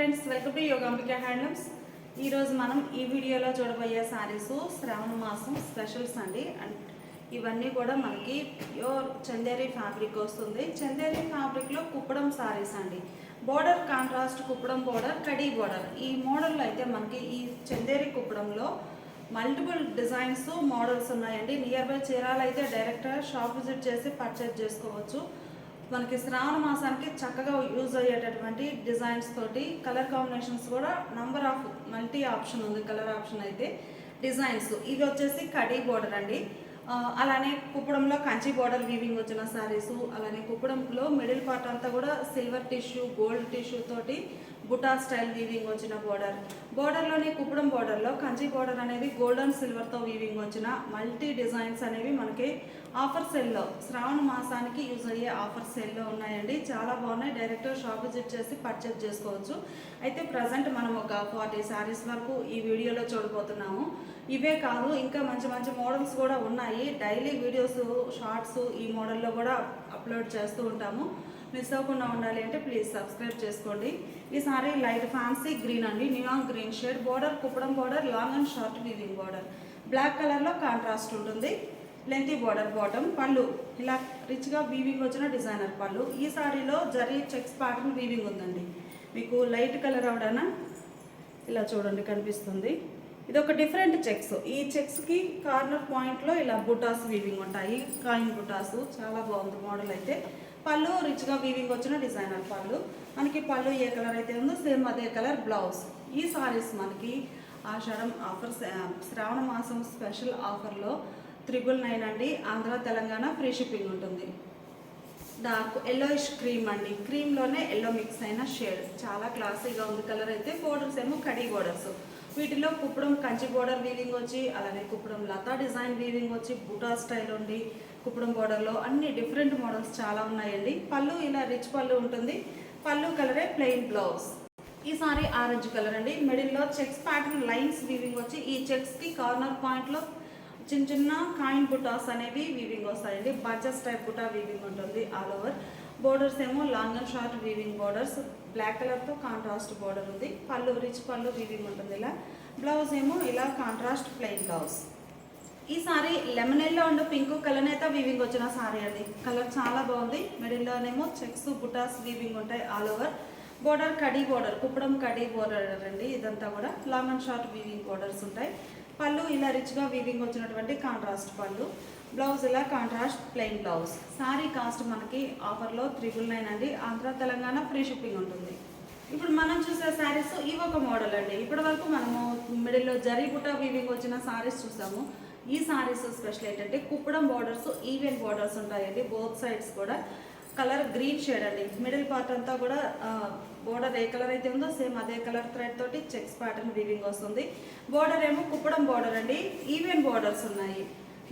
Friends, welcome to Yogambika handlooms. ఈరోజు మనం ఈ వీడియోలో చూడబోయే శారీస్ శ్రావణ మాసం స్పెషల్స్ అండి. అండ్ ఇవన్నీ కూడా మనకి ప్యూర్ చందేరి ఫ్యాబ్రిక్ వస్తుంది. చందేరి ఫ్యాబ్రిక్లో కుప్పడం శారీస్ అండి. బోర్డర్ కాంట్రాస్ట్ కుప్పడం బోర్డర్, కడీ బోర్డర్. ఈ మోడల్లో అయితే మనకి ఈ చందేరి కుప్పడంలో మల్టిపుల్ డిజైన్స్ మోడల్స్ ఉన్నాయండి. నియర్ బై చీరాలు అయితే డైరెక్ట్గా షాప్ విజిట్ చేసి పర్చేజ్ చేసుకోవచ్చు. మనకి శ్రావణ మాసానికి చక్కగా యూజ్ అయ్యేటటువంటి డిజైన్స్ తోటి కలర్ కాంబినేషన్స్ కూడా నంబర్ ఆఫ్ మల్టీ ఆప్షన్ ఉంది. కలర్ ఆప్షన్ అయితే డిజైన్స్ ఇవి వచ్చేసి కడీ బోర్డర్ అండి. అలానే కుప్పడంలో కంచి బోర్డర్ వీవింగ్ వచ్చిన శారీస్, అలానే కుప్పడంలో మిడిల్ పార్ట్ అంతా కూడా సిల్వర్ టిష్యూ, గోల్డ్ టిష్యూ తోటి బుటా స్టైల్ వీవింగ్ వచ్చిన బోర్డర్లోని కుప్పడం బోర్డర్లో కంచి బోర్డర్ అనేది గోల్డెన్ సిల్వర్తో వీవింగ్ వచ్చిన మల్టీ డిజైన్స్ అనేవి మనకి ఆఫర్ సేల్లో శ్రావణ మాసానికి యూజ్ అయ్యే ఆఫర్ సేల్లో ఉన్నాయండి. చాలా బాగున్నాయి. డైరెక్ట్ షాప్ విజిట్ చేసి పర్చేజ్ చేసుకోవచ్చు. అయితే ప్రజెంట్ మనం ఒక 40 శారీస్ వరకు ఈ వీడియోలో చూడబోతున్నాము. ఇవే కాదు, ఇంకా మంచి మంచి మోడల్స్ కూడా ఉన్నాయి. డైలీ వీడియోస్, షార్ట్స్ ఈ మోడల్లో కూడా అప్లోడ్ చేస్తూ ఉంటాము. మిస్ అవ్వకుండా ఉండాలి అంటే ప్లీజ్ సబ్స్క్రైబ్ చేసుకోండి. ఈ సారీ లైట్ ఫ్యాన్సీ గ్రీన్ అండి, neon green shade. Border kuppadam border, long and short weaving border. Black కలర్లో కాంట్రాస్ట్ ఉంటుంది. లెంతీ బోర్డర్, బాటమ్, పళ్ళు ఇలా రిచ్గా వీవింగ్ వచ్చిన డిజైనర్ పళ్ళు. ఈ సారీలో జరీ చెక్స్ ప్యాటర్న్ వీవింగ్ ఉందండి. మీకు లైట్ కలర్ అవడాన ఇలా చూడండి కనిపిస్తుంది. ఇది ఒక డిఫరెంట్ చెక్స్. ఈ చెక్స్కి కార్నర్ పాయింట్లో ఇలా బుటాస్ వీవింగ్ ఉంటాయి, కాయిన్ బుటాస్. చాలా బాగుంది మోడల్ అయితే. పళ్ళు రిచ్గా వీవింగ్ వచ్చిన డిజైనర్ పళ్ళు. మనకి పళ్ళు ఏ కలర్ అయితే ఉందో సేమ్ అదే కలర్ బ్లౌజ్. ఈ సారీస్ మనకి ఆషాఢం ఆఫర్, శ్రావణ మాసం స్పెషల్ ఆఫర్లో 999 అండి. ఆంధ్ర తెలంగాణ ఫ్రీ షిప్పింగ్ ఉంటుంది. డార్క్ ఎల్లోయిష్ క్రీమ్ అండి. క్రీమ్లోనే ఎల్లో మిక్స్ అయిన షేడ్. చాలా క్లాసీగా ఉంది కలర్ అయితే. బోర్డర్స్ ఏమో కడీ బోర్డర్స్. వీటిలో కుప్పడం కంచి బోర్డర్ వీవింగ్ వచ్చి, అలానే కుప్పడం లతా డిజైన్ వీవింగ్ వచ్చి, బూటా స్టైల్ ఉండి కుప్పడం బోర్డర్లో అన్ని డిఫరెంట్ మోడల్స్ చాలా ఉన్నాయండి. పళ్ళు ఇలా రిచ్ పళ్ళు ఉంటుంది. పళ్ళు కలరే ప్లెయిన్ బ్లౌజ్. ఈ సారీ ఆరెంజ్ కలర్ అండి. మిడిల్లో చెక్స్ ప్యాటర్న్ లైన్స్ వీవింగ్ వచ్చి, ఈ చెక్స్కి కార్నర్ పాయింట్లో చిన్న చిన్న కాయిన్ బుటాస్ అనేవి వీవింగ్ వస్తాయండి. బంచెస్ టైప్ బుటా వీవింగ్ ఉంటుంది ఆల్ ఓవర్. బోర్డర్స్ ఏమో long and short weaving borders. Black కలర్తో కాంట్రాస్ట్ బోర్డర్ ఉంది. పళ్ళు రిచ్ పళ్ళు వీవింగ్ ఉంటుంది ఇలా. బ్లౌజ్ ఏమో ఇలా కాంట్రాస్ట్ ప్లెయిన్ బ్లౌజ్. ఈ sari lemon yellow and pink కలనేత వీవింగ్ వచ్చిన సారీ అండి. కలర్ చాలా బాగుంది. మిడిల్లోనేమో చెక్స్ బుటాస్ వీవింగ్ ఉంటాయి ఆల్ ఓవర్. బోర్డర్ కడీ బోర్డర్, కుప్పడం కడీ బోర్డర్ అండి. ఇదంతా కూడా long and short weaving borders ఉంటాయి. పళ్ళు ఇలా రిచ్గా వీవింగ్ వచ్చినటువంటి కాంట్రాస్ట్ పళ్ళు. బ్లౌజ్ ఇలా contrast plain blouse. Sari cost మనకి ఆఫర్లో 999 అండి. ఆంధ్ర తెలంగాణ ఫ్రీ షిప్పింగ్ ఉంటుంది. ఇప్పుడు మనం చూసే శారీస్ ఇవి ఒక మోడల్ అండి. ఇప్పటి వరకు మనము మిడిల్లో జరీ బుటా వీవింగ్ వచ్చిన శారీస్ చూసాము. ఈ శారీస్ స్పెషల్ ఏంటంటే కుప్పడం బోర్డర్స్, ఈవెన్ బోర్డర్స్ ఉంటాయండి. బోత్ సైడ్స్ కూడా కలర్ గ్రీన్ షేడ్ అండి. మిడిల్ పార్ట్ అంతా కూడా బోర్డర్ ఏ కలర్ అయితే ఉందో సేమ్ అదే కలర్ థ్రెడ్ తోటి చెక్స్ ప్యాటర్న్ వీవింగ్ వస్తుంది. బోర్డర్ ఏమో కుప్పడం బోర్డర్ అండి. ఈవెన్ బోర్డర్స్ ఉన్నాయి.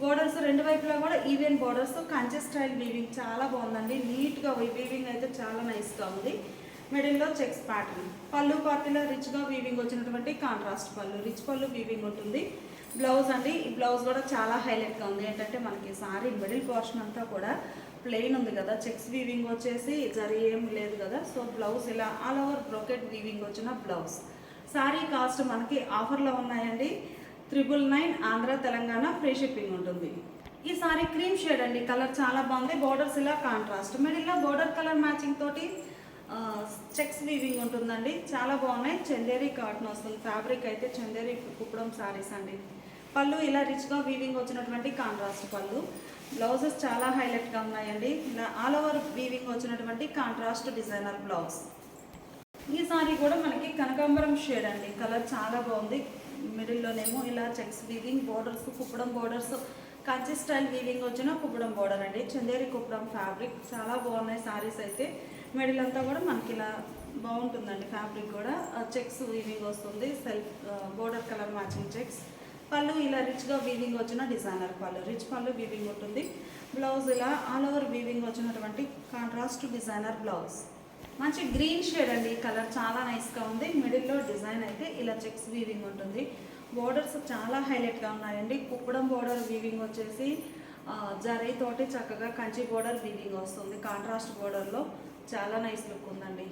బోర్డర్స్ రెండు వైపులా కూడా ఈవెన్ బోర్డర్స్, కంచె స్టైల్ వీవింగ్ చాలా బాగుందండి. నీట్గా వీవింగ్ అయితే చాలా నైస్గా ఉంది. మిడిల్లో చెక్స్ ప్యాటర్న్. పళ్ళు పార్టీలో రిచ్గా వీవింగ్ వచ్చినటువంటి కాంట్రాస్ట్ పళ్ళు, రిచ్ పళ్ళు వీవింగ్ ఉంటుంది. బ్లౌజ్ అండి. ఈ బ్లౌజ్ కూడా చాలా హైలైట్గా ఉంది. ఏంటంటే మనకి సారీ మిడిల్ పోర్షన్ అంతా కూడా ప్లెయిన్ ఉంది కదా, చెక్స్ వీవింగ్ వచ్చేసి జరీ ఏం లేదు కదా. సో బ్లౌజ్ ఇలా ఆల్ ఓవర్ బ్రోకెట్ వీవింగ్ వచ్చిన బ్లౌజ్. సారీ కాస్ట్ మనకి ఆఫర్లో ఉన్నాయండి. 999 ఆంధ్ర తెలంగాణ ఫ్రీ షిప్పింగ్ ఉంటుంది. ఈ సారీ క్రీమ్ షేడ్ అండి. కలర్ చాలా బాగుంది. బోర్డర్స్ ఇలా కాంట్రాస్ట్. మిడిల్లో బోర్డర్ కలర్ మ్యాచింగ్ తోటి చెక్స్ వీవింగ్ ఉంటుందండి. చాలా బాగున్నాయి. చందేరి కాటన్ వస్తుంది. ఫ్యాబ్రిక్ అయితే చందేరి కుప్పడం సారీస్ అండి. పళ్ళు ఇలా రిచ్గా వీవింగ్ వచ్చినటువంటి కాంట్రాస్ట్ పళ్ళు. బ్లౌజెస్ చాలా హైలైట్గా ఉన్నాయండి. ఇలా ఆల్ ఓవర్ వీవింగ్ వచ్చినటువంటి కాంట్రాస్ట్ డిజైనర్ బ్లౌజ్. ఈ సారీ కూడా మనకి కనకాంబరం షేడ్ అండి. కలర్ చాలా బాగుంది. మిడిల్లోనేమో ఇలా checks weaving, borders Kuppadam borders, Kanchi style weaving వచ్చిన కుప్పడం బోర్డర్ అండి. చందేరి కుప్పడం ఫ్యాబ్రిక్ చాలా బాగున్నాయి సారీస్ అయితే. మిడిల్ అంతా కూడా మనకి ఇలా బాగుంటుందండి. ఫ్యాబ్రిక్ కూడా చెక్స్ వీవింగ్ వస్తుంది. Self border colour matching checks. పళ్ళు ఇలా రిచ్గా వీవింగ్ వచ్చిన డిజైనర్ పళ్ళు, రిచ్ పళ్ళు వీవింగ్ ఉంటుంది. బ్లౌజ్ ఇలా ఆల్ ఓవర్ వీవింగ్ వచ్చినటువంటి కాంట్రాస్ట్ డిజైనర్ బ్లౌజ్. మంచి గ్రీన్ షేడ్ అండి. కలర్ చాలా నైస్గా ఉంది. మిడిల్లో డిజైన్ అయితే ఇలా చెక్స్ వీవింగ్ ఉంటుంది. బోర్డర్స్ చాలా హైలైట్గా ఉన్నాయండి. కుప్పడం బోర్డర్ వీవింగ్ వచ్చేసి జరీ తోటి చక్కగా కంచి బోర్డర్ వీవింగ్ వస్తుంది. కాంట్రాస్ట్ బోర్డర్లో చాలా నైస్ లుక్ ఉందండి.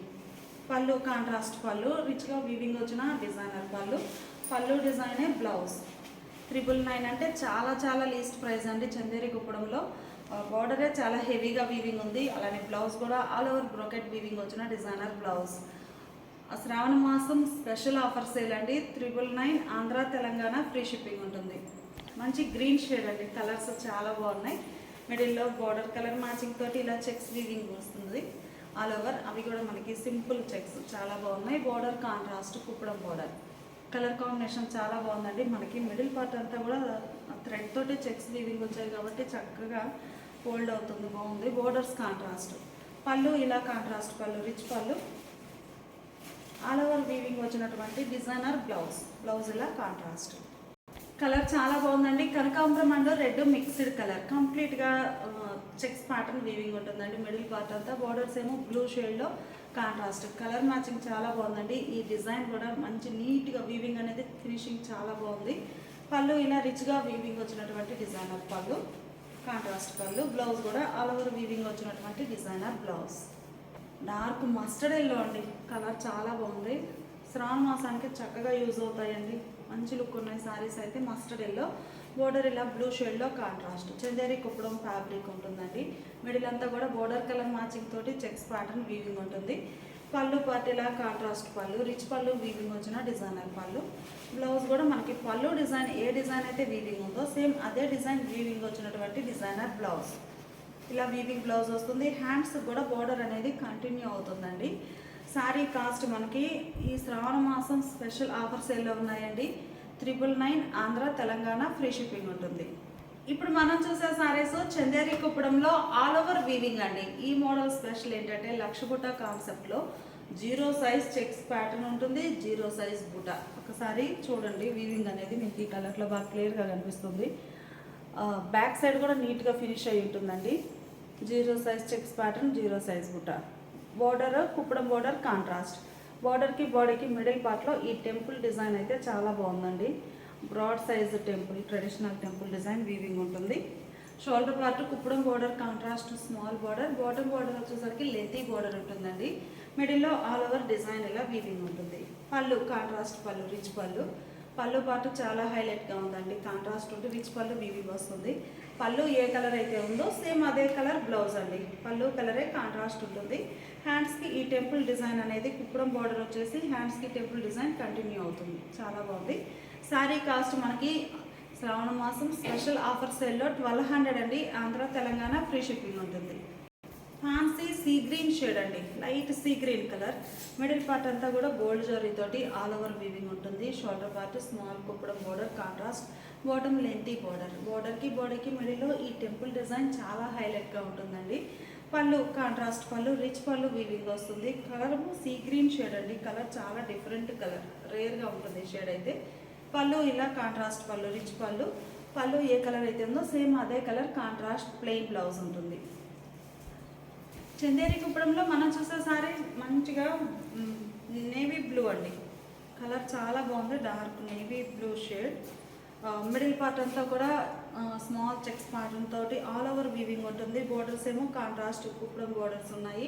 పళ్ళు కాంట్రాస్ట్ పళ్ళు, రిచ్గా వీవింగ్ వచ్చిన డిజైనర్ పళ్ళు. పళ్ళు డిజైనే బ్లౌజ్. 999 అంటే చాలా చాలా లీస్ట్ ప్రైస్ అండి. చందేరి కుప్పడంలో బార్డరే చాలా హెవీగా వీవింగ్ ఉంది. అలానే బ్లౌజ్ కూడా ఆల్ ఓవర్ బ్రోకెట్ వీవింగ్ వచ్చిన డిజైనర్ బ్లౌజ్. శ్రావణ మాసం స్పెషల్ ఆఫర్ సేల్ అండి. 999 ఆంధ్ర తెలంగాణ ఫ్రీ షిప్పింగ్ ఉంటుంది. మంచి గ్రీన్ షేడ్ అండి, కలర్స్ చాలా బాగున్నాయి. మిడిల్లో బార్డర్ కలర్ మ్యాచింగ్ తోటి ఇలా చెక్స్ వీవింగ్ వస్తుంది ఆల్ ఓవర్. అవి కూడా మనకి సింపుల్ చెక్స్ చాలా బాగున్నాయి. Border contrast Kuppadam border, colour combination చాలా బాగుందండి. మనకి మిడిల్ పార్ట్ అంతా కూడా థ్రెడ్ తోటి చెక్స్ వీవింగ్ వచ్చాయి కాబట్టి చక్కగా ఫోల్డ్ అవుతుంది, బాగుంది. Borders contrast. పళ్ళు ఇలా కాంట్రాస్ట్ పళ్ళు, రిచ్ పళ్ళు, ఆల్ ఓవర్ వీవింగ్ వచ్చినటువంటి డిజైనర్ బ్లౌజ్. బ్లౌజ్ ఇలా కాంట్రాస్ట్. కలర్ చాలా బాగుందండి. కనకాంబరం అండ్ రెడ్ మిక్స్డ్ కలర్, కంప్లీట్గా చెక్స్ ప్యాటర్న్ వీవింగ్ ఉంటుందండి. మిడిల్ పార్ట్ అంతా బోర్డర్స్ ఏమో బ్లూ షేడ్లో కాంట్రాస్ట్. కలర్ మ్యాచింగ్ చాలా బాగుందండి. ఈ డిజైన్ కూడా మంచి నీట్గా వీవింగ్ అనేది ఫినిషింగ్ చాలా బాగుంది. పళ్ళు ఇలా రిచ్గా వీవింగ్ వచ్చినటువంటి డిజైనర్ పళ్ళు, కాంట్రాస్ట్ పళ్ళు. బ్లౌజ్ కూడా ఆల్ ఓవర్ వీవింగ్ వచ్చినటువంటి designer blouse. Dark mustard yellow అండి, కలర్ చాలా బాగుంది. శ్రావణ మాసానికి చక్కగా యూజ్ అవుతాయండి. మంచి లుక్ ఉన్నాయి శారీస్ అయితే. మస్టర్డ్ ఎల్లో, బోర్డర్ ఇలా బ్లూ షేడ్లో కాంట్రాస్ట్. చందేరి కుప్పడం ఫ్యాబ్రిక్ ఉంటుందండి. మిడిల్ అంతా కూడా బోర్డర్ కలర్ మ్యాచింగ్ తోటి చెక్స్ ప్యాటర్న్ వీవింగ్ ఉంటుంది. పళ్ళు పార్ట్ ఇలా కాంట్రాస్ట్ పళ్ళు, రిచ్ పళ్ళు వీవింగ్ వచ్చిన డిజైనర్ పళ్ళు. బ్లౌజ్ కూడా మనకి పళ్ళు డిజైన్ ఏ డిజైన్ అయితే వీవింగ్ ఉందో సేమ్ అదే డిజైన్ వీవింగ్ వచ్చినటువంటి డిజైనర్ బ్లౌజ్. ఇలా వీవింగ్ బ్లౌజ్ వస్తుంది. హ్యాండ్స్ కూడా బోర్డర్ అనేది కంటిన్యూ అవుతుందండి. శారీ కాస్ట్ మనకి ఈ శ్రావణ మాసం స్పెషల్ ఆఫర్ సేల్లో ఉన్నాయండి. 999 ఆంధ్ర తెలంగాణ ఫ్రీ షిప్పింగ్ ఉంటుంది. ఇప్పుడు మనం చూసే శారీస్ చందేరి కుప్పడంలో ఆల్ ఓవర్ వీవింగ్ అండి. ఈ మోడల్ స్పెషల్ ఏంటంటే లక్ష బుట్ట కాన్సెప్ట్లో 0 సైజ్ చెక్స్ ప్యాటర్న్ ఉంటుంది, 0 సైజ్ బుట్ట. ఒకసారి చూడండి వీవింగ్ అనేది మీకు ఈ కలర్లో బాగా క్లియర్గా కనిపిస్తుంది. బ్యాక్ సైడ్ కూడా నీట్గా ఫినిష్ అయి ఉంటుందండి. 0 సైజ్ చెక్స్ ప్యాటర్న్, 0 సైజ్ బుట్ట. Border kuppadam border contrast. బార్డర్కి బాడీకి మిడిల్ పార్ట్లో ఈ టెంపుల్ డిజైన్ అయితే చాలా బాగుందండి. Broad size temple, traditional temple design weaving ఉంటుంది. Shoulder part Kuppadam border contrast small border. Bottom border వచ్చేసరికి లెంతీ బార్డర్ ఉంటుందండి. మిడిల్లో ఆల్ ఓవర్ డిజైన్ ఇలా వీవింగ్ ఉంటుంది. పళ్ళు కాంట్రాస్ట్ పళ్ళు, రిచ్ పళ్ళు. పళ్ళు పార్ట్ చాలా హైలైట్గా ఉందండి. కాంట్రాస్ట్ ఉంటే రిచ్ పళ్ళు వీవింగ్ వస్తుంది. పళ్ళు ఏ కలర్ అయితే ఉందో సేమ్ అదే కలర్ బ్లౌజ్ అండి. పళ్ళు కలరే కాంట్రాస్ట్ ఉంటుంది. హ్యాండ్స్కి ఈ టెంపుల్ డిజైన్ అనేది కుప్పడం బార్డర్ వచ్చేసి హ్యాండ్స్కి టెంపుల్ డిజైన్ కంటిన్యూ అవుతుంది. చాలా బాగుంది. శారీ కాస్ట్ మనకి శ్రావణ మాసం స్పెషల్ ఆఫర్ సేల్లో 1200 అండి. ఆంధ్ర తెలంగాణ ఫ్రీ షిప్పింగ్ ఉంటుంది. ఫ్యాన్సీ సీ గ్రీన్ షేడ్ అండి, light sea green colour. Middle part అంతా కూడా గోల్డ్ జరీ తోటి ఆల్ ఓవర్ వీవింగ్ ఉంటుంది. Shoulder part small Kuppadam border contrast. Bottom lengthy border. బోర్డర్కి బాడీకి మిడిల్లో ఈ టెంపుల్ డిజైన్ చాలా హైలైట్గా ఉంటుందండి. పళ్ళు కాంట్రాస్ట్ పళ్ళు, రిచ్ పళ్ళు వీవింగ్ వస్తుంది. కలర్ సీ గ్రీన్ షేడ్ అండి. కలర్ చాలా డిఫరెంట్ కలర్, రేర్గా ఉంటుంది షేడ్ అయితే. పళ్ళు ఇలా కాంట్రాస్ట్ పళ్ళు, రిచ్ పళ్ళు. పళ్ళు ఏ కలర్ అయితే ఉందో సేమ్ అదే కలర్ కాంట్రాస్ట్ ప్లెయిన్ బ్లౌజ్ ఉంటుంది. చందేరి కుప్పడంలో మనం చూసే సారీ మంచిగా నేవీ బ్లూ అండి. కలర్ చాలా బాగుంది, dark navy blue shade. Middle part అంతా కూడా స్మాల్ చెక్స్ ప్యాటర్న్ తోటి ఆల్ ఓవర్ వీవింగ్ ఉంటుంది. బోర్డర్స్ ఏమో కాంట్రాస్ట్ కుప్పడం బోర్డర్స్ ఉన్నాయి.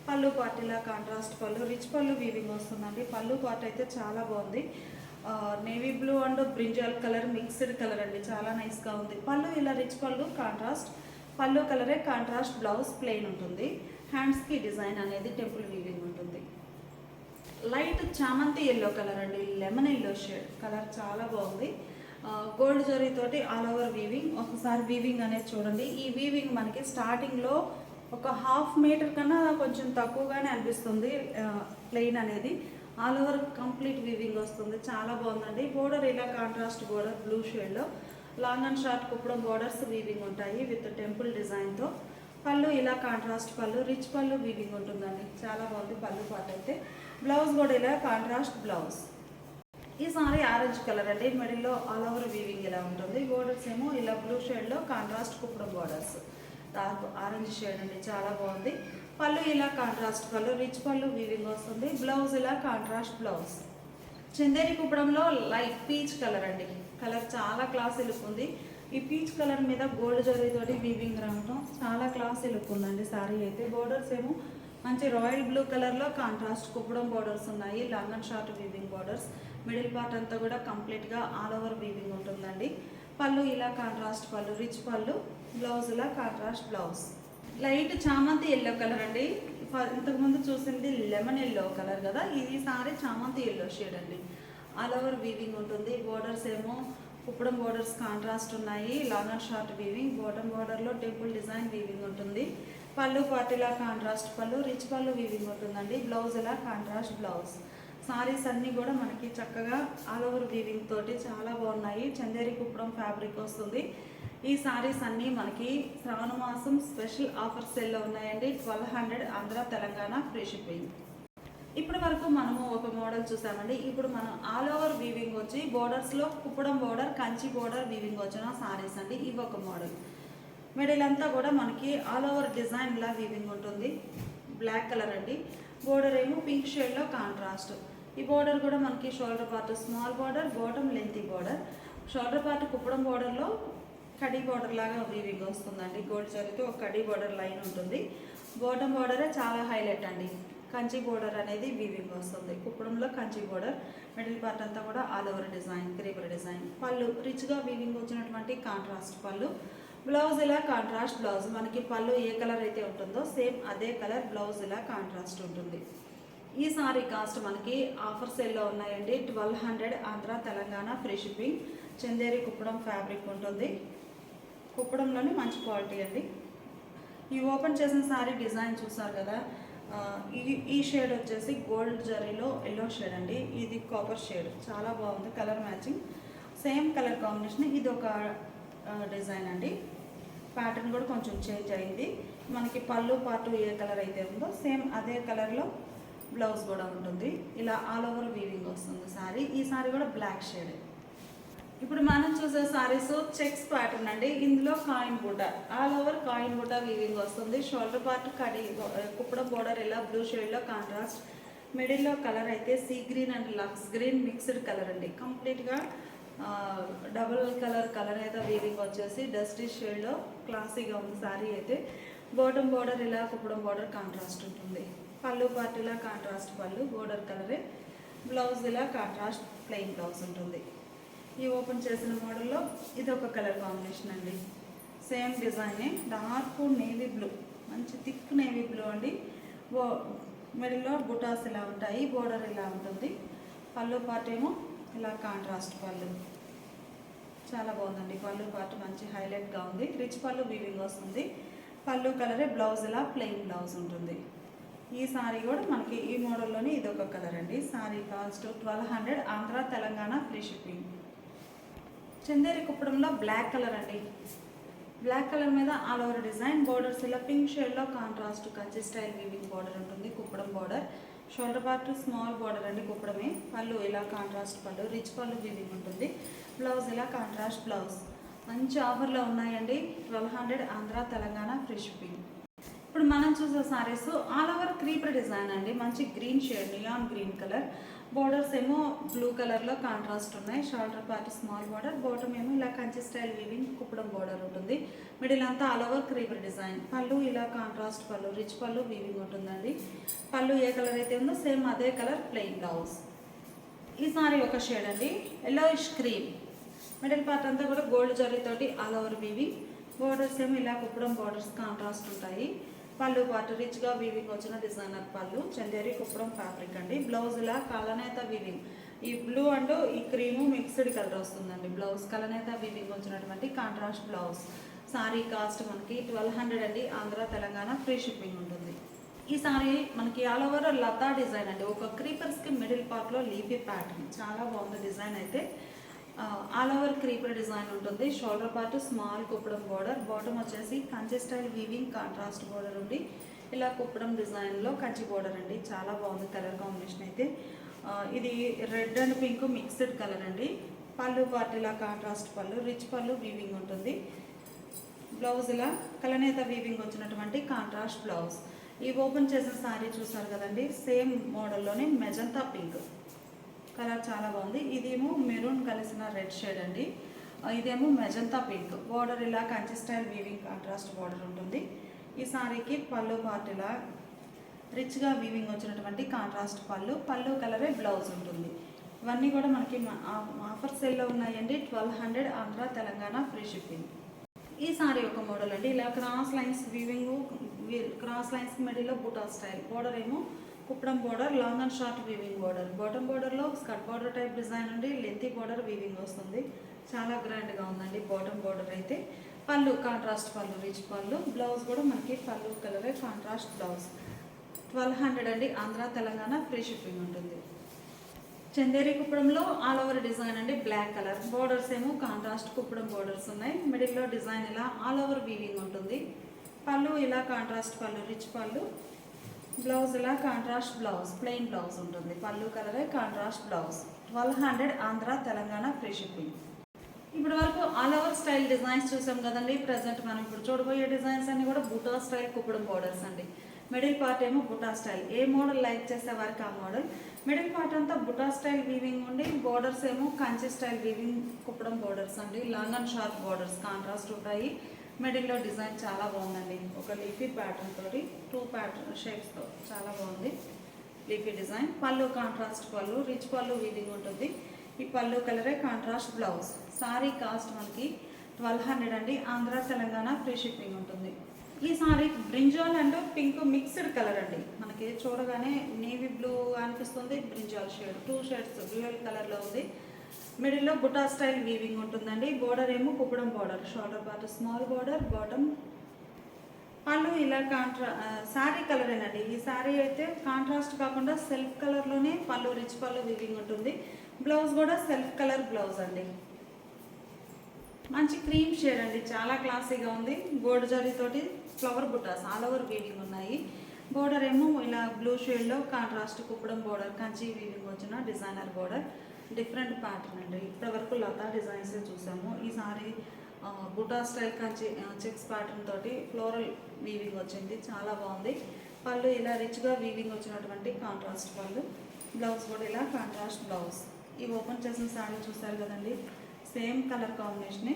పళ్ళు పార్ట్ ఇలా కాంట్రాస్ట్ పళ్ళు, రిచ్ పళ్ళు వీవింగ్ వస్తుందండి. పళ్ళు పార్ట్ అయితే చాలా బాగుంది. Navy blue and brinjal colour mixed colour అండి, చాలా నైస్గా ఉంది. పళ్ళు ఇలా రిచ్ పళ్ళు కాంట్రాస్ట్. పళ్ళు కలరే కాంట్రాస్ట్ బ్లౌజ్ ప్లెయిన్ ఉంటుంది. హ్యాండ్స్కి డిజైన్ అనేది టెంపుల్ వీవింగ్ ఉంటుంది. లైట్ చామంతి ఎల్లో కలర్ అండి, లెమన్ ఎల్లో షేడ్. కలర్ చాలా బాగుంది. గోల్డ్ జరీ తోటి ఆల్ ఓవర్ వీవింగ్. ఒకసారి వీవింగ్ అనేది చూడండి. ఈ వీవింగ్ మనకి స్టార్టింగ్లో ఒక 1/2 మీటర్ కన్నా కొంచెం తక్కువగానే అనిపిస్తుంది. ప్లెయిన్ అనేది ఆల్ ఓవర్ కంప్లీట్ వీవింగ్ వస్తుంది. చాలా బాగుందండి. బోర్డర్ ఇలా కాంట్రాస్ట్ బోర్డర్ బ్లూ షేడ్లో long and short Kuppadam borders weaving ఉంటాయి విత్ టెంపుల్ డిజైన్తో. పళ్ళు ఇలా కాంట్రాస్ట్ పళ్ళు, రిచ్ పళ్ళు వీవింగ్ ఉంటుందండి. చాలా బాగుంది పళ్ళు పార్ట్ అయితే. బ్లౌజ్ కూడా ఇలా కాంట్రాస్ట్ బ్లౌజ్. ఈ సారీ ఆరెంజ్ కలర్ అండి. మిడిల్లో ఆల్ ఓవర్ వీవింగ్ ఇలా ఉంటుంది. బోర్డర్స్ ఏమో ఇలా బ్లూ షేడ్లో contrast Kuppadam borders. Dark orange shade అండి, చాలా బాగుంది. పళ్ళు ఇలా కాంట్రాస్ట్ పళ్ళు, రిచ్ పళ్ళు వీవింగ్ వస్తుంది. బ్లౌజ్ ఇలా కాంట్రాస్ట్ బ్లౌజ్. చందేరి కుప్పడంలో లైట్ పీచ్ కలర్ అండి. కలర్ చాలా క్లాసీ లుక్ ఉంది. ఈ పీచ్ కలర్ మీద గోల్డ్ జరీ తోటి వీవింగ్ రావటం చాలా క్లాసీ లుక్ ఉందండి సారీ అయితే. బోర్డర్స్ ఏమో మంచి రాయల్ బ్లూ కలర్లో కాంట్రాస్ట్ కుప్పడం బోర్డర్స్ ఉన్నాయి. Long and short weaving borders. Middle part అంతా కూడా కంప్లీట్గా ఆల్ ఓవర్ వీవింగ్ ఉంటుందండి. పళ్ళు ఇలా కాంట్రాస్ట్ పళ్ళు, రిచ్ పళ్ళు. బ్లౌజ్ ఇలా కాంట్రాస్ట్ బ్లౌజ్. లైట్ చామంతి ఎల్లో కలర్ అండి. ఇంతకుముందు చూసింది లెమన్ ఎల్లో కలర్ కదా, ఇది సారీ చామంతి ఎల్లో షేడ్ అండి. ఆల్ ఓవర్ వీవింగ్ ఉంటుంది. బోర్డర్స్ ఏమో కుప్పడం బోర్డర్స్ కాంట్రాస్ట్ ఉన్నాయి. Long and short weaving. Bottom బోర్డర్లో టెంపుల్ డిజైన్ వీవింగ్ ఉంటుంది. పళ్ళు పార్ట్ ఇలా కాంట్రాస్ట్ పళ్ళు, రిచ్ పళ్ళు వీవింగ్ ఉంటుందండి. బ్లౌజ్ ఇలా కాంట్రాస్ట్ బ్లౌజ్. సారీస్ అన్నీ కూడా మనకి చక్కగా ఆల్ ఓవర్ వీవింగ్ తోటి చాలా బాగున్నాయి. చందేరి కుప్పడం ఫ్యాబ్రిక్ వస్తుంది. ఈ సారీస్ అన్నీ మనకి శ్రావణ మాసం స్పెషల్ ఆఫర్ సేల్లో ఉన్నాయండి. 1200 ఆంధ్ర తెలంగాణ ఫ్రీ షిప్పింగ్. ఇప్పటి వరకు మనము ఒక మోడల్ చూసామండి. ఇప్పుడు మనం ఆల్ ఓవర్ వీవింగ్ వచ్చి బోర్డర్స్లో Kuppadam border, Kanchi border weaving వచ్చిన సారీస్ అండి. ఇవి ఒక మోడల్. మిడిల్ అంతా కూడా మనకి ఆల్ ఓవర్ డిజైన్ ఇలా వీవింగ్ ఉంటుంది. బ్లాక్ కలర్ అండి. బోర్డర్ ఏమో పింక్ షేడ్లో కాంట్రాస్ట్. ఈ బోర్డర్ కూడా మనకి shoulder part small border, bottom lengthy border. Shoulder part Kuppadam బోర్డర్లో కడీ బోర్డర్ లాగా వీవింగ్ వస్తుందండి. గోల్డ్ జరీతో ఒక కడీ బోర్డర్ లైన్ ఉంటుంది. బాటమ్ బోర్డరే చాలా హైలైట్ అండి. కంచి బోర్డర్ అనేది వీవింగ్ వస్తుంది. కుప్పడంలో కంచి బోర్డర్. మిడిల్ పార్ట్ అంతా కూడా all over design, creeper design. పళ్ళు రిచ్గా వీవింగ్ వచ్చినటువంటి కాంట్రాస్ట్ పళ్ళు. బ్లౌజ్ ఇలా కాంట్రాస్ట్ బ్లౌజ్. మనకి పళ్ళు ఏ కలర్ అయితే ఉంటుందో సేమ్ అదే కలర్ బ్లౌజ్ ఇలా కాంట్రాస్ట్ ఉంటుంది. ఈ సారీ కాస్ట్ మనకి ఆఫర్ సేల్లో ఉన్నాయండి. 1200 Andhra Telangana free shipping. Chanderi Kuppadam fabric ఉంటుంది. కుప్పడంలోనే మంచి క్వాలిటీ అండి. ఈ ఓపెన్ చేసిన సారీ డిజైన్ చూసారు కదా, ఈ షేడ్ వచ్చేసి గోల్డ్ జరీలో ఎల్లో షేడ్ అండి. ఇది కాపర్ షేడ్. చాలా బాగుంది colour matching. Same colour combination. ఇది ఒక డిజైన్ అండి. ప్యాటర్న్ కూడా కొంచెం చేంజ్ అయింది. మనకి పళ్ళు పార్ట్ ఏ కలర్ అయితే ఉందో సేమ్ అదే కలర్లో బ్లౌజ్ కూడా ఉంటుంది. ఇలా ఆల్ ఓవర్ వీవింగ్ వస్తుంది సారీ. ఈ సారీ కూడా బ్లాక్ షేడ్. ఇప్పుడు మనం చూసే సారీస్ చెక్స్ ప్యాటర్న్ అండి. ఇందులో కాయిన్ బుట్ట, ఆల్ ఓవర్ కాయిన్ బుట్ట వీవింగ్ వస్తుంది. షోల్డర్ పార్ట్ కడి కుప్పడం బోర్డర్ ఇలా బ్లూ షేడ్లో కాంట్రాస్ట్. మిడిల్లో కలర్ అయితే సీ గ్రీన్ అండ్ లక్స్ గ్రీన్ మిక్స్డ్ కలర్ అండి. కంప్లీట్గా డబుల్ కలర్ అయితే వీవింగ్ వచ్చేసి డస్టీ షేడ్లో క్లాసీగా ఉంది సారీ అయితే. బాటమ్ బోర్డర్ ఇలా కుప్పడం బోర్డర్ కాంట్రాస్ట్ ఉంటుంది. పళ్ళు పార్ట్ ఇలా కాంట్రాస్ట్ పళ్ళు, బోర్డర్ కలరే. బ్లౌజ్ ఇలా కాంట్రాస్ట్ ప్లెయిన్ బ్లౌజ్ ఉంటుంది. ఈ ఓపెన్ చేసిన మోడల్లో ఇది ఒక కలర్ కాంబినేషన్ అండి. సేమ్ డిజైనే. డార్క్ నేవీ బ్లూ, మంచి థిక్ నేవీ బ్లూ అండి. మిడిల్లో బుటాస్ ఇలా ఉంటాయి. బోర్డర్ ఇలా ఉంటుంది. పళ్ళు పార్ట్ ఏమో ఇలా కాంట్రాస్ట్ పళ్ళు. చాలా బాగుందండి. పళ్ళు పార్ట్ మంచి హైలైట్గా ఉంది. రిచ్ పళ్ళు వీవింగ్ వస్తుంది. పళ్ళు కలరే. బ్లౌజ్ ఇలా ప్లెయిన్ బ్లౌజ్ ఉంటుంది. ఈ సారీ కూడా మనకి ఈ మోడల్లోనే ఇదొక కలర్ అండి. Sari cost 1200 Andhra Telangana free shipping. Chanderi కుప్పడంలో బ్లాక్ కలర్ అండి. బ్లాక్ కలర్ మీద ఆల్ ఓవర్ డిజైన్. బోర్డర్స్ ఇలా పింక్ షేడ్లో contrast Kanchi style weaving border ఉంటుంది. Kuppadam border. Shoulder part small border అండి. కుప్పడమే. పళ్ళు ఇలా కాంట్రాస్ట్ పళ్ళు, రిచ్ పళ్ళు వీవింగ్ ఉంటుంది. బ్లౌజ్ ఇలా కాంట్రాస్ట్ బ్లౌజ్. మంచి ఆఫర్లో ఉన్నాయండి. 1200 ఆంధ్ర తెలంగాణ ఫ్రీ షిప్పింగ్. ఇప్పుడు మనం చూసే saris all over creeper design అండి. మంచి green shade, neon green colour. Borders ఏమో బ్లూ కలర్లో కాంట్రాస్ట్ ఉన్నాయి. Shoulder part small border. Bottom ఏమో ఇలా Kanchi style weaving Kuppadam border ఉంటుంది. మిడిల్ అంతా ఆల్ ఓవర్ క్రీపర్ డిజైన్. పళ్ళు ఇలా కాంట్రాస్ట్ పళ్ళు, రిచ్ పళ్ళు వీవింగ్ ఉంటుందండి. పళ్ళు ఏ కలర్ అయితే ఉందో సేమ్ అదే కలర్ ప్లెయిన్ బ్లౌజ్. ఈ సారీ ఒక షేడ్ అండి. Yellowish cream. మిడిల్ పార్ట్ అంతా కూడా గోల్డ్ జరీతోటి ఆల్ ఓవర్ వీవింగ్. బోర్డర్స్ ఏమో ఇలా కుప్పడం బోర్డర్స్ కాంట్రాస్ట్ ఉంటాయి. పళ్ళు పాటు రిచ్గా వీవింగ్ వచ్చిన డిజైనర్ పళ్ళు. చందేరి కుప్పడం ఫ్యాబ్రిక్ అండి. బ్లౌజ్ ఇలా కలనేత వీవింగ్. ఈ బ్లూ అండ్ ఈ క్రీము మిక్స్డ్ కలర్ వస్తుందండి. బ్లౌజ్ కలనేత వీవింగ్ వచ్చినటువంటి కాంట్రాస్ట్ బ్లౌజ్. సారీ కాస్ట్ మనకి 1200 అండి. ఆంధ్ర తెలంగాణ ఫ్రీ షిప్పింగ్ ఉంటుంది. ఈ సారీ మనకి ఆల్ ఓవర్ లతా డిజైన్ అండి. ఒక క్రీపర్స్కి మిడిల్ పార్ట్లో లీఫీ ప్యాటర్న్. చాలా బాగుంది డిజైన్ అయితే. ఆల్ ఓవర్ క్రీపర్ డిజైన్ ఉంటుంది. Shoulder part small Kuppadam border. Bottom వచ్చేసి Kanchi style weaving contrast border ఉంది. ఇలా కుప్పడం డిజైన్లో కంచి బోర్డర్ అండి. చాలా బాగుంది కలర్ కాంబినేషన్ అయితే. ఇది red and pink mixed colour అండి. పళ్ళు పార్ట్ ఇలా కాంట్రాస్ట్ పళ్ళు, రిచ్ పళ్ళు వీవింగ్ ఉంటుంది. బ్లౌజ్ ఇలా కలనేత వీవింగ్ వచ్చినటువంటి కాంట్రాస్ట్ బ్లౌజ్. ఈ ఓపెన్ చేసిన సారీ చూసారు కదండి. సేమ్ మోడల్లోనే మెజంతా పింక్ కలర్ చాలా బాగుంది. ఇదేమో మెరూన్ కలిసిన రెడ్ షేడ్ అండి. ఇదేమో మెజంతా పింక్. బోర్డర్ ఇలా Kanchi style weaving contrast border ఉంటుంది. ఈ సారీకి పళ్ళు పార్ట్ ఇలా రిచ్గా వీవింగ్ వచ్చినటువంటి కాంట్రాస్ట్ పళ్ళు కలరే బ్లౌజ్ ఉంటుంది. ఇవన్నీ కూడా మనకి ఆఫర్ సేల్లో ఉన్నాయండి. 1200 ఆంధ్ర తెలంగాణ ఫ్రీ షిప్పింగ్. ఈ సారీ ఒక మోడల్ అండి. ఇలా cross lines weaving, cross lines మిడిల్లో బుటా స్టైల్, బోర్డర్ ఏమో Kuppadam border, long and short weaving border, bottom బోర్డర్లో స్కర్ట్ బోర్డర్ టైప్ డిజైన్ ఉండి లెంతీ బోర్డర్ వీవింగ్ వస్తుంది. చాలా గ్రాండ్గా ఉందండి బాటమ్ బోర్డర్ అయితే. పళ్ళు కాంట్రాస్ట్ పళ్ళు, రిచ్ పళ్ళు, బ్లౌజ్ కూడా మనకి పళ్ళు కలరే కాంట్రాస్ట్ బ్లౌజ్. 1200 అండి ఆంధ్ర తెలంగాణ ఫ్రీ షిప్పింగ్ ఉంటుంది. చందేరి కుప్పడంలో ఆల్ ఓవర్ డిజైన్ అండి, బ్లాక్ కలర్, బోర్డర్స్ ఏమో కాంట్రాస్ట్ కుప్పడం బోర్డర్స్ ఉన్నాయి. మిడిల్లో డిజైన్ ఇలా ఆల్ ఓవర్ వీవింగ్ ఉంటుంది. పళ్ళు ఇలా కాంట్రాస్ట్ పళ్ళు, రిచ్ పళ్ళు, బ్లౌజ్ ఇలా కాంట్రాస్ట్ బ్లౌజ్, ప్లెయిన్ బ్లౌజ్ ఉంటుంది. పళ్ళు కలరే contrast blouse. 1200 Andhra Telangana free shipping. ఇప్పటి వరకు ఆల్ ఓవర్ స్టైల్ డిజైన్స్ చూసాం కదండి. ప్రజెంట్ మనం ఇప్పుడు చూడబోయే డిజైన్స్ అన్ని కూడా బుటా స్టైల్ కుప్పడం బోర్డర్స్ అండి. మిడిల్ పార్ట్ ఏమో బుటా స్టైల్. ఏ మోడల్ లైక్ చేసే వారికి ఆ మోడల్. మిడిల్ పార్ట్ అంతా బుటా స్టైల్ వీవింగ్ ఉండి, బోర్డర్స్ ఏమో Kanchi style weaving Kuppadam borders అండి. Long and short borders contrast ఉంటాయి. మిడిల్లో డిజైన్ చాలా బాగుందండి. ఒక లీఫీ ప్యాటర్న్ తోటి 2 ప్యాటర్న్ షేప్స్తో చాలా బాగుంది లీఫీ డిజైన్. పళ్ళు కాంట్రాస్ట్ పళ్ళు, రిచ్ పళ్ళు వీవింగ్ ఉంటుంది. ఈ పళ్ళు కలరే కాంట్రాస్ట్ బ్లౌజ్. సారీ కాస్ట్ మనకి 1200 అండి ఆంధ్ర తెలంగాణ ఫ్రీ షిప్పింగ్ ఉంటుంది. ఈ sorry brinjal and pink mixed colour అండి. మనకి చూడగానే నేవీ బ్లూ అనిపిస్తుంది, బ్రింజాల్ షేడ్, 2 షేడ్స్ డ్యూయల్ కలర్లో ఉంది. మిడిల్లో బుటా స్టైల్ వీవింగ్ ఉంటుందండి. బోర్డర్ ఏమో Kuppadam border, shoulder part small border, bottom. పళ్ళు ఇలా శారీ కలరేనండి. ఈ శారీ అయితే కాంట్రాస్ట్ కాకుండా సెల్ఫ్ కలర్లోనే పళ్ళు, రిచ్ పళ్ళు వీవింగ్ ఉంటుంది. బ్లౌజ్ కూడా సెల్ఫ్ కలర్ బ్లౌజ్ అండి. మంచి క్రీమ్ షేడ్ అండి, చాలా క్లాసీగా ఉంది. గోల్డ్ జరీతోటి ఫ్లవర్ బుటాస్ ఆల్ ఓవర్ వీవింగ్ ఉన్నాయి. బోర్డర్ ఏమో ఇలా బ్లూ షేడ్లో contrast kuppadam border, Kanchi weaving వచ్చిన డిజైనర్ బోర్డర్, డిఫరెంట్ ప్యాటర్న్ అండి. ఇప్పటివరకు లతా డిజైన్స్ చూసాము. ఈ సారీ బుటా స్టైల్ కంచి చెక్స్ ప్యాటర్న్ తోటి ఫ్లోరల్ వీవింగ్ వచ్చింది, చాలా బాగుంది. పళ్ళు ఇలా రిచ్గా వీవింగ్ వచ్చినటువంటి కాంట్రాస్ట్ పళ్ళు, బ్లౌజ్ కూడా ఇలా కాంట్రాస్ట్ బ్లౌజ్. ఈ ఓపెన్ చేసిన సారీ చూసారు కదండి, సేమ్ కలర్ కాంబినేషనే.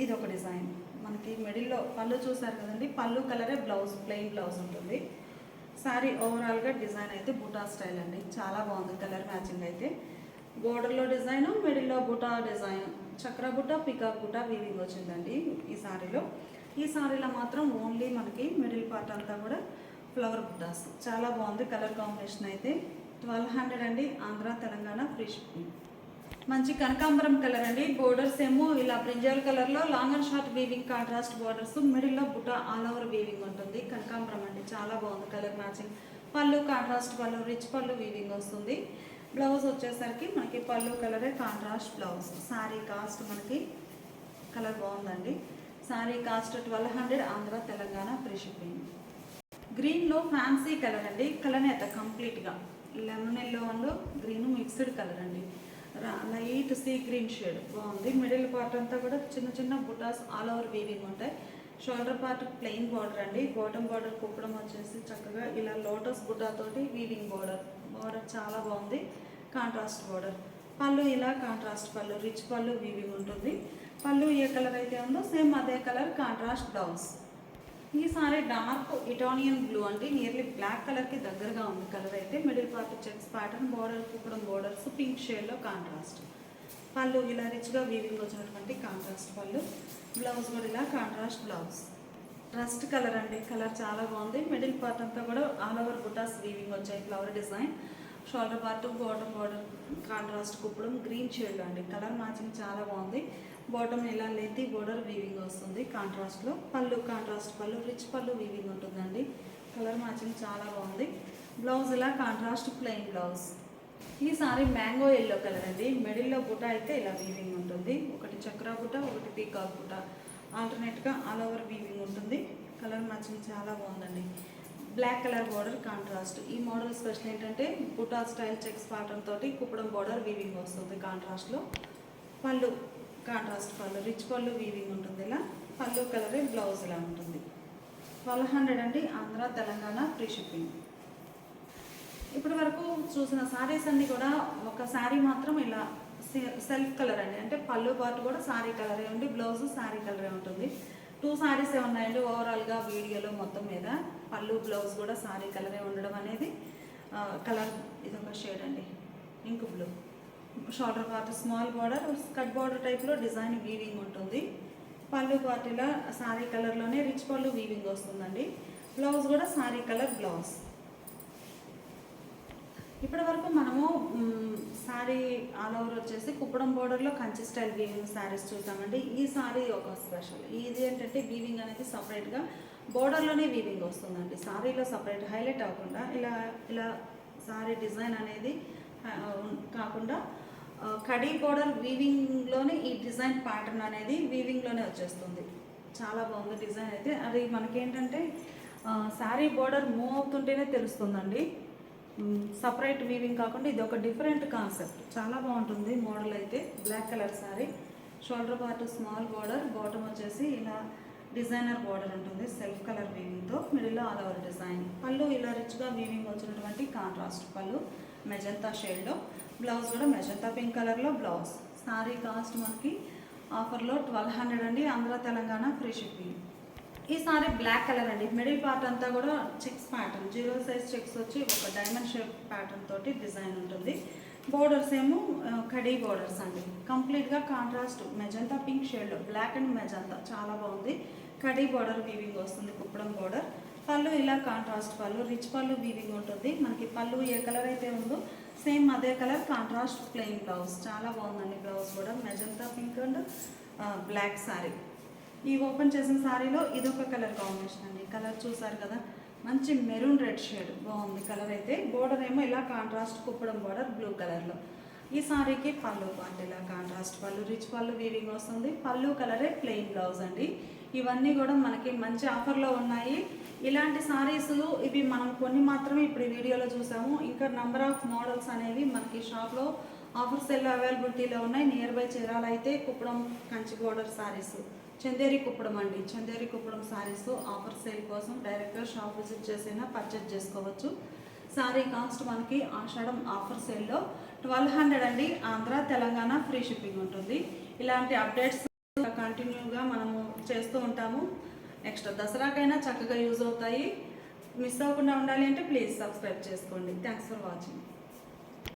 ఇది ఒక డిజైన్. మనకి మిడిల్లో పళ్ళు చూసారు కదండి, పళ్ళు కలరే బ్లౌజ్, ప్లెయిన్ బ్లౌజ్ ఉంటుంది. సారీ ఓవరాల్గా డిజైన్ అయితే బుటా స్టైల్ అండి, చాలా బాగుంది కలర్ మ్యాచింగ్ అయితే. బోర్డర్లో డిజైన్, మిడిల్లో బుటా డిజైన్, చక్ర బుట్ట, పికాక్ బుట్ట వీవింగ్ వచ్చిందండి ఈ సారీలో. ఈ సారీలో మాత్రం ఓన్లీ మనకి మిడిల్ పార్ట్ అంతా కూడా ఫ్లవర్ బుట్టాస్, చాలా బాగుంది కలర్ కాంబినేషన్ అయితే. 1200 అండి ఆంధ్ర తెలంగాణ ఫ్రీ షిప్పింగ్. మంచి కనకాంబరం కలర్ అండి. బోర్డర్స్ ఏమో ఇలా బ్రింజాల్ కలర్లో long and short weaving contrast borders, మిడిల్లో బుట్ట ఆల్ ఓవర్ వీవింగ్ ఉంటుంది. కనకాంబరం అండి, చాలా బాగుంది కలర్ మ్యాచింగ్. పళ్ళు కాంట్రాస్ట్ పళ్ళు, రిచ్ పళ్ళు వీవింగ్ వస్తుంది. బ్లౌజ్ వచ్చేసరికి మనకి పళ్ళు కలరే కాంట్రాస్ట్ బ్లౌజ్. శారీ కాస్ట్ మనకి కలర్ బాగుందండి. Sari cost 1200 Andhra Telangana free shipping. గ్రీన్లో ఫ్యాన్సీ కలర్ అండి, కలనేత కంప్లీట్గా lemon yellow and green mixed colour అండి. లైట్ సీ గ్రీన్ షేడ్ బాగుంది. మిడిల్ పార్ట్ అంతా కూడా చిన్న చిన్న బుటాస్ ఆల్ ఓవర్ వీవింగ్ ఉంటాయి. షోల్డర్ పార్ట్ ప్లెయిన్ బార్డర్ అండి. బాటమ్ బార్డర్ కుప్పడం వచ్చేసి చక్కగా ఇలా లోటస్ బుటాతోటి వీవింగ్ బార్డర్ చాలా బాగుంది, కాంట్రాస్ట్ బార్డర్. పళ్ళు ఇలా కాంట్రాస్ట్ పళ్ళు, రిచ్ పళ్ళు వీవింగ్ ఉంటుంది. పళ్ళు ఏ కలర్ అయితే ఉందో సేమ్ అదే కలర్ కాంట్రాస్ట్ బ్లౌజ్. ఈ సారీ డార్క్ ఇటాలియన్ బ్లూ అంటే నియర్లీ బ్లాక్ కలర్కి దగ్గరగా ఉంది కలర్ అయితే. Middle part checks pattern, border Kuppadam borders pink షేడ్లో కాంట్రాస్ట్. పళ్ళు ఇలా రిచ్గా వీవింగ్ వచ్చినటువంటి కాంట్రాస్ట్ పళ్ళు, బ్లౌజ్ కూడా ఇలా కాంట్రాస్ట్ బ్లౌజ్. రస్ట్ కలర్ అండి, కలర్ చాలా బాగుంది. మిడిల్ పార్ట్ అంతా కూడా ఆల్ ఓవర్ బుటాస్ వీవింగ్ వచ్చాయి, flower design. Shoulder part bottom border contrast Kuppadam green shade అండి, కలర్ మ్యాచింగ్ చాలా బాగుంది. బాటమ్ ఇలా లెంతీ బోర్డర్ వీవింగ్ వస్తుంది కాంట్రాస్ట్లో. పళ్ళు కాంట్రాస్ట్ పళ్ళు, రిచ్ పళ్ళు వీవింగ్ ఉంటుందండి, కలర్ మ్యాచింగ్ చాలా బాగుంది. బ్లౌజ్ ఇలా కాంట్రాస్ట్ ప్లెయిన్ బ్లౌజ్. ఈ సారీ మ్యాంగో ఎల్లో కలర్ అండి. మిడిల్లో బుట్ట అయితే ఇలా వీవింగ్ ఉంటుంది, ఒకటి చక్రా బుట్ట, ఒకటి పీకాక్ బుట్ట, ఆల్టర్నేట్గా ఆల్ ఓవర్ వీవింగ్ ఉంటుంది. కలర్ మ్యాచింగ్ చాలా బాగుందండి. Black colour border contrast. ఈ మోడల్ స్పెషల్ ఏంటంటే బుటా స్టైల్ చెక్స్ ప్యాటర్న్ తోటి కుప్పడం బార్డర్ వీవింగ్ వస్తుంది కాంట్రాస్ట్లో. పళ్ళు కాంట్రాస్ట్ పళ్ళు, రిచ్ పళ్ళు వీవింగ్ ఉంటుంది. ఇలా పళ్ళు కలరే బ్లౌజ్ ఇలా ఉంటుంది. 1200 అండి ఆంధ్ర తెలంగాణ ఫ్రీ షిప్పింగ్. ఇప్పటి వరకు చూసిన శారీస్ అన్నీ కూడా ఒక శారీ మాత్రం ఇలా సెల్ఫ్ కలర్ అండి, అంటే పళ్ళు పార్ట్ కూడా శారీ కలరే ఉండి బ్లౌజ్ శారీ కలరే ఉంటుంది. 2 సారీసే ఉన్నాయండి ఓవరాల్గా వీడియోలో మొత్తం మీద. పళ్ళు బ్లౌజ్ కూడా సారీ కలరే ఉండడం అనేది కలర్ ఇదొక షేడ్ అండి, ink blue. Shoulder part small border, cut border టైప్లో డిజైన్ వీవింగ్ ఉంటుంది. పళ్ళు పార్టీలో సారీ కలర్లోనే రిచ్ పళ్ళు వీవింగ్ వస్తుందండి. బ్లౌజ్ కూడా సారీ కలర్ బ్లౌజ్. ఇప్పటి వరకు మనము శారీ ఆల్ ఓవర్ వచ్చేసి కుప్పడం బోర్డర్లో కంచి స్టైల్ వీవింగ్ శారీస్ చూసామండి. ఈ శారీ ఒక స్పెషల్. ఇది ఏంటంటే వీవింగ్ అనేది సపరేట్గా బోర్డర్లోనే వీవింగ్ వస్తుందండి, శారీలో సపరేట్ హైలైట్ అవ్వకుండా ఇలా ఇలా శారీ డిజైన్ అనేది కాకుండా కడీ బోర్డర్ వీవింగ్లోనే ఈ డిజైన్ ప్యాటర్న్ అనేది వీవింగ్లోనే వచ్చేస్తుంది. చాలా బాగుంది డిజైన్ అయితే. అది మనకేంటంటే శారీ బోర్డర్ మూవ్ అవుతుంటేనే తెలుస్తుందండి, సపరేట్ వీవింగ్ కాకుండా ఇది ఒక డిఫరెంట్ కాన్సెప్ట్. చాలా బాగుంటుంది మోడల్ అయితే. Black colour sari, shoulder part small border, bottom వచ్చేసి ఇలా డిజైనర్ బార్డర్ ఉంటుంది సెల్ఫ్ కలర్ వీవింగ్తో, మిడిల్లో ఆల్ ఓవర్ డిజైన్. పళ్ళు ఇలా రిచ్గా వీవింగ్ వచ్చినటువంటి కాంట్రాస్ట్ పళ్ళు మెజంతా షేడ్లో. బ్లౌజ్ కూడా మెజంతా పింక్ కలర్లో బ్లౌజ్. శారీ కాస్ట్ మనకి ఆఫర్లో 1200 అండి, ఆంధ్ర తెలంగాణ ఫ్రీ షిప్పింగ్. ఈ సారీ బ్లాక్ కలర్ అండి, మిడిల్ పార్ట్ అంతా కూడా చెక్స్ ప్యాటర్న్, 0 సైజ్ చెక్స్ వచ్చి ఒక డైమండ్ షేప్ ప్యాటర్న్ తోటి డిజైన్ ఉంటుంది. బోర్డర్స్ ఏమో కడీ బోర్డర్స్ అండి, కంప్లీట్గా కాంట్రాస్ట్ మెజంతా పింక్ షేడ్లో బ్లాక్ అండ్ మెజంతా చాలా బాగుంది. కడీ బోర్డర్ వీవింగ్ వస్తుంది, కుప్పడం బోర్డర్. పళ్ళు ఇలా కాంట్రాస్ట్ పళ్ళు, రిచ్ పళ్ళు వీవింగ్ ఉంటుంది. మనకి పళ్ళు ఏ కలర్ అయితే ఉందో సేమ్ అదే కలర్ కాంట్రాస్ట్ ప్లెయిన్ బ్లౌజ్. చాలా బాగుందండి బ్లౌజ్ కూడా magenta pink and black sari. ఈ ఓపెన్ చేసిన శారీలో ఇదొక కలర్ కాంబినేషన్ అండి. కలర్ చూసారు కదా, మంచి మెరూన్ రెడ్ షేడ్ బాగుంది కలర్ అయితే. బోర్డర్ ఏమో ఇలా కాంట్రాస్ట్ కుప్పడం బోర్డర్ బ్లూ కలర్లో. ఈ శారీకి పళ్ళు పార్ట్ ఇలా కాంట్రాస్ట్ పళ్ళు, రిచ్ పళ్ళు వీవింగ్ వస్తుంది. పళ్ళు కలరే ప్లెయిన్ బ్లౌజ్ అండి. ఇవన్నీ కూడా మనకి మంచి ఆఫర్లో ఉన్నాయి. ఇలాంటి శారీస్ ఇవి మనం కొన్ని మాత్రమే ఇప్పుడు ఈ వీడియోలో చూసాము. ఇంకా నెంబర్ ఆఫ్ మోడల్స్ అనేవి మనకి షాప్లో ఆఫర్ సెల్ అవైలబిలిటీలో ఉన్నాయి. నియర్ బై చీరాల అయితే కుప్పడం కంచి బోర్డర్ శారీస్, చందేరి కుప్పడం అండి, చందేరి కుప్పడం శారీస్ ఆఫర్ సేల్ కోసం డైరెక్ట్గా షాప్ విజిట్ చేసైనా పర్చేజ్ చేసుకోవచ్చు. శారీ కాస్ట్ మనకి ఆషాఢం ఆఫర్ సేల్లో 1200 అండి, ఆంధ్ర తెలంగాణ ఫ్రీ షిప్పింగ్ ఉంటుంది. ఇలాంటి అప్డేట్స్ కంటిన్యూగా మనము చేస్తూ ఉంటాము. నెక్స్ట్ దసరాకైనా చక్కగా యూజ్ అవుతాయి. మిస్ అవ్వకుండా ఉండాలి అంటే ప్లీజ్ సబ్స్క్రైబ్ చేసుకోండి. Thanks for watching.